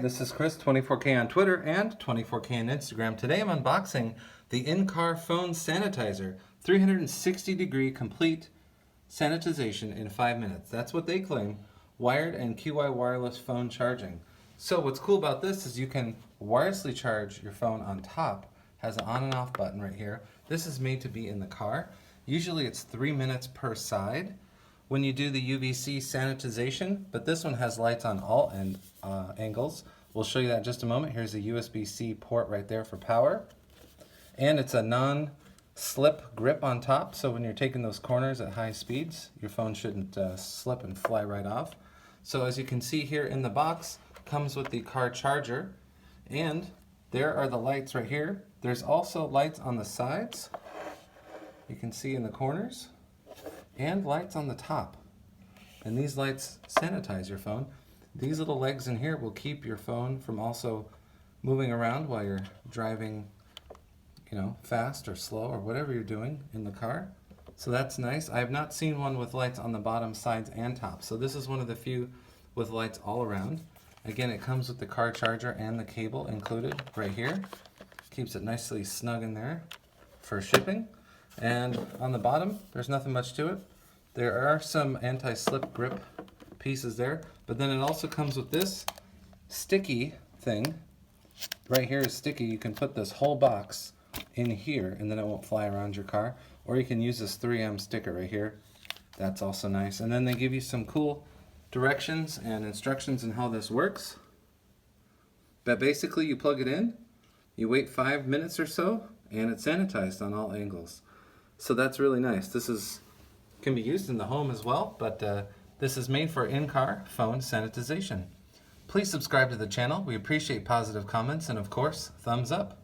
This is Chris, 24K on Twitter and 24K on Instagram. Today I'm unboxing the in-car phone sanitizer, 360-degree complete sanitization in 5 minutes. That's what they claim, wired and QI wireless phone charging. So what's cool about this is you can wirelessly charge your phone on top. Has an on and off button right here. This is made to be in the car. Usually it's 3 minutes per side when you do the UVC sanitization, but this one has lights on all angles. We'll show you that in just a moment. Here's a USB-C port right there for power. And it's a non-slip grip on top, so when you're taking those corners at high speeds, your phone shouldn't slip and fly right off. So as you can see here in the box, comes with the car charger, and there are the lights right here. There's also lights on the sides, you can see in the corners, and lights on the top. And these lights sanitize your phone. These little legs in here will keep your phone from also moving around while you're driving, fast or slow or whatever you're doing in the car. So that's nice. I have not seen one with lights on the bottom, sides, and top. So this is one of the few with lights all around. Again, it comes with the car charger and the cable included right here. Keeps it nicely snug in there for shipping. And on the bottom, there's nothing much to it. There are some anti-slip grip pieces there, but then it also comes with this sticky thing. Right here is sticky. You can put this whole box in here and then it won't fly around your car. Or you can use this 3M sticker right here. That's also nice. And then they give you some cool directions and instructions on how this works. But basically you plug it in, you wait 5 minutes or so, and it's sanitized on all angles. So that's really nice. This can be used in the home as well, but this is made for in-car phone sanitization. Please subscribe to the channel. We appreciate positive comments and, of course, thumbs up.